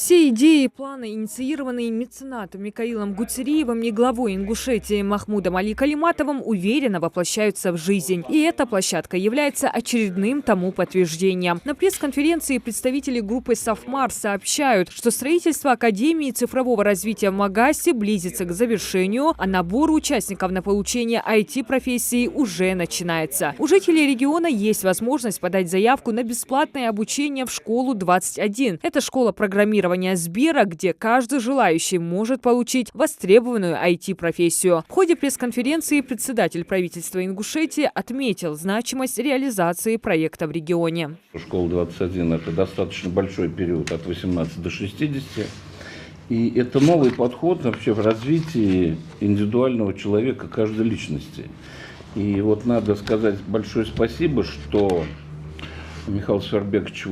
Все идеи и планы, инициированные меценатом Микаилом Гуцериевым и главой Ингушетии Махмудом Али Калиматовым, уверенно воплощаются в жизнь. И эта площадка является очередным тому подтверждением. На пресс-конференции представители группы «Софмар» сообщают, что строительство Академии цифрового развития в Магасе близится к завершению, а набор участников на получение IT-профессии уже начинается. У жителей региона есть возможность подать заявку на бесплатное обучение в школу 21. Это школа программирования Сбера, где каждый желающий может получить востребованную IT-профессию. В ходе пресс-конференции председатель правительства Ингушетии отметил значимость реализации проекта в регионе. Школа 21 – это достаточно большой период от 18 до 60. И это новый подход вообще в развитии индивидуального человека, каждой личности. И вот надо сказать большое спасибо, что Михаил Свербекович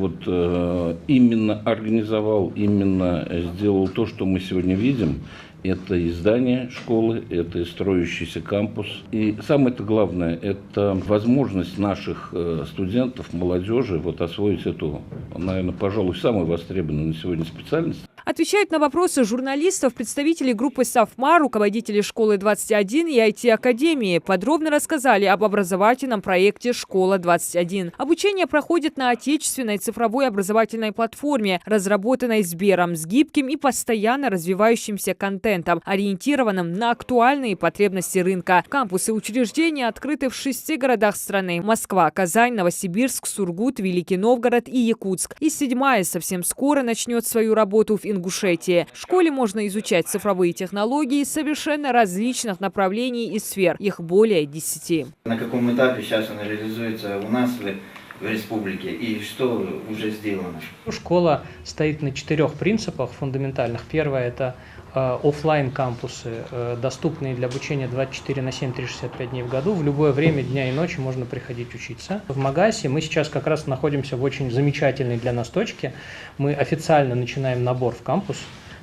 именно организовал, именно сделал то, что мы сегодня видим. Это и здание школы, это и строящийся кампус. И самое-то главное, это возможность наших студентов, молодежи освоить эту, наверное, пожалуй, самую востребованную на сегодня специальность. Отвечают на вопросы журналистов представители группы «Софмар», руководители школы 21 и IT-академии. Подробно рассказали об образовательном проекте «Школа-21». Обучение проходит на отечественной цифровой образовательной платформе, разработанной Сбером, с гибким и постоянно развивающимся контентом, ориентированным на актуальные потребности рынка. Кампусы учреждения открыты в 6 городах страны: Москва, Казань, Новосибирск, Сургут, Великий Новгород и Якутск. И 7-я совсем скоро начнет свою работу в Ингушетии. В школе можно изучать цифровые технологии совершенно различных направлений и сфер. Их более 10. На каком этапе сейчас она реализуется у нас в республике и что уже сделано? Школа стоит на 4 принципах фундаментальных. Первое – это офлайн кампусы, доступные для обучения 24/7, 365 дней в году. В любое время дня и ночи можно приходить учиться. В Магасе мы сейчас как раз находимся в очень замечательной для нас точке. Мы официально начинаем набор в кампус.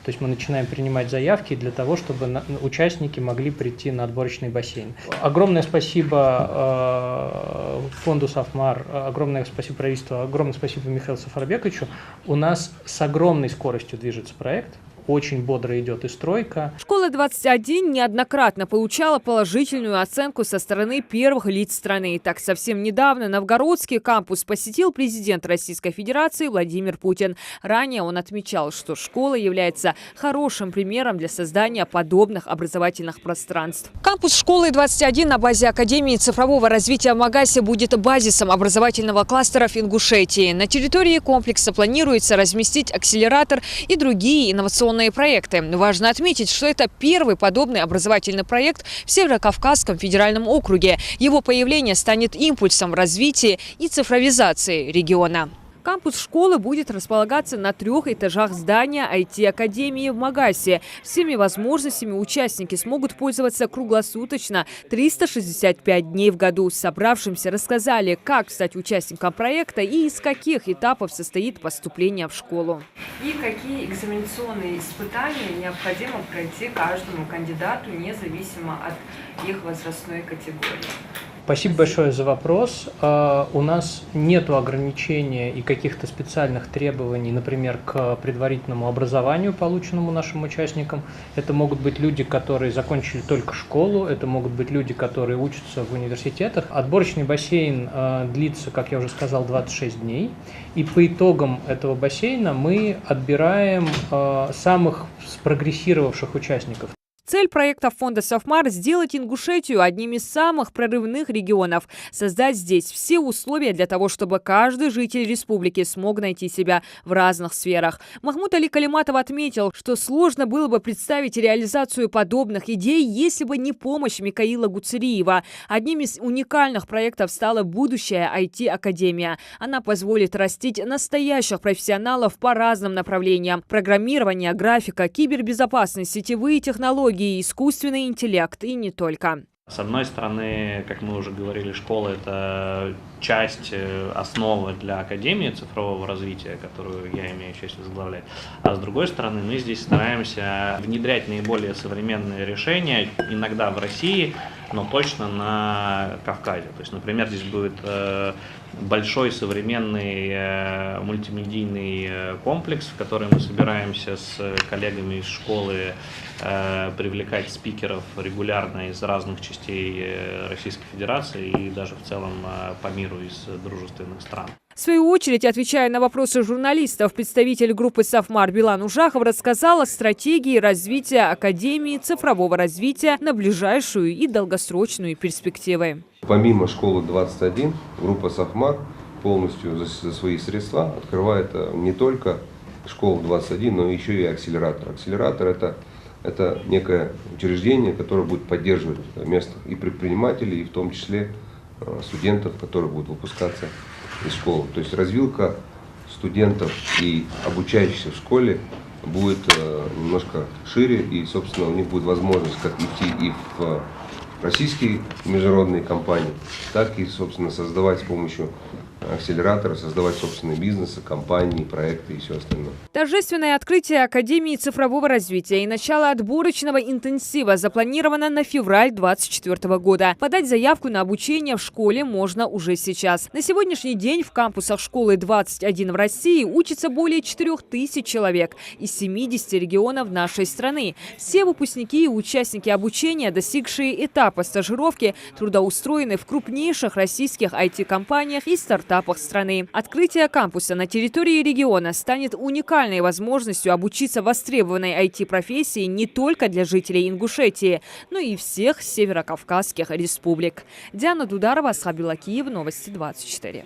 То есть мы начинаем принимать заявки для того, чтобы участники могли прийти на отборочный бассейн. Огромное спасибо фонду «Софмар», огромное спасибо правительству, огромное спасибо Михаилу Сафарбековичу. У нас с огромной скоростью движется проект. Очень бодро идет и стройка. Школа-21 неоднократно получала положительную оценку со стороны первых лиц страны. Так, совсем недавно новгородский кампус посетил президент Российской Федерации Владимир Путин. Ранее он отмечал, что школа является хорошим примером для создания подобных образовательных пространств. Кампус школы-21 на базе Академии цифрового развития в Магасе будет базисом образовательного кластера в Ингушетии. На территории комплекса планируется разместить акселератор и другие инновационные проекты. Важно отметить, что это первый подобный образовательный проект в Северо-Кавказском федеральном округе. Его появление станет импульсом в развитии и цифровизации региона. Кампус школы будет располагаться на 3 этажах здания IT-академии в Магасе. Всеми возможностями участники смогут пользоваться круглосуточно 365 дней в году. Собравшимся рассказали, как стать участником проекта и из каких этапов состоит поступление в школу. И какие экзаменационные испытания необходимо пройти каждому кандидату, независимо от их возрастной категории. Спасибо большое за вопрос. У нас нет ограничения и каких-то специальных требований, например, к предварительному образованию, полученному нашим участникам. Это могут быть люди, которые закончили только школу, это могут быть люди, которые учатся в университетах. Отборочный бассейн длится, как я уже сказал, 26 дней. И по итогам этого бассейна мы отбираем самых спрогрессировавших участников. Цель проекта фонда «Софмар» – сделать Ингушетию одним из самых прорывных регионов. Создать здесь все условия для того, чтобы каждый житель республики смог найти себя в разных сферах. Махмуд Али Калиматов отметил, что сложно было бы представить реализацию подобных идей, если бы не помощь Микаила Гуцериева. Одним из уникальных проектов стала будущая IT-академия. Она позволит растить настоящих профессионалов по разным направлениям: программирование, графика, кибербезопасность, сетевые технологии, искусственный интеллект и не только. С одной стороны, как мы уже говорили, школа – это часть основы для Академии цифрового развития, которую я имею честь возглавлять. А с другой стороны, мы здесь стараемся внедрять наиболее современные решения, иногда в России, но точно на Кавказе. То есть, например, здесь будет большой современный мультимедийный комплекс, в который мы собираемся с коллегами из школы привлекать спикеров регулярно из разных частей Российской Федерации и даже в целом по миру из дружественных стран. В свою очередь, отвечая на вопросы журналистов, представитель группы «Сафмар» Билан Ужахов рассказал о стратегии развития Академии цифрового развития на ближайшую и долгосрочную перспективы. Помимо школы 21, группа «Сафмар» полностью за свои средства открывает не только школу 21, но еще и акселератор. Акселератор это некое учреждение, которое будет поддерживать местных и предпринимателей, и в том числе студентов, которые будут выпускаться из школы. То есть развилка студентов и обучающихся в школе будет немножко шире, и, собственно, у них будет возможность как идти и в российские международные компании, так и, собственно, создавать с помощью акселератора, создавать собственные бизнесы, компании, проекты и все остальное. Торжественное открытие Академии цифрового развития и начало отборочного интенсива запланировано на февраль 2024 года. Подать заявку на обучение в школе можно уже сейчас. На сегодняшний день в кампусах школы 21 в России учатся более 4000 человек из 70 регионов нашей страны. Все выпускники и участники обучения, достигшие этапа стажировки, трудоустроены в крупнейших российских IT-компаниях и стартапах страны. Открытие кампуса на территории региона станет уникальной возможностью обучиться востребованной IT-профессии не только для жителей Ингушетии, но и всех северокавказских республик. Диана Дударова, Асхат Белакиев, Новости 24.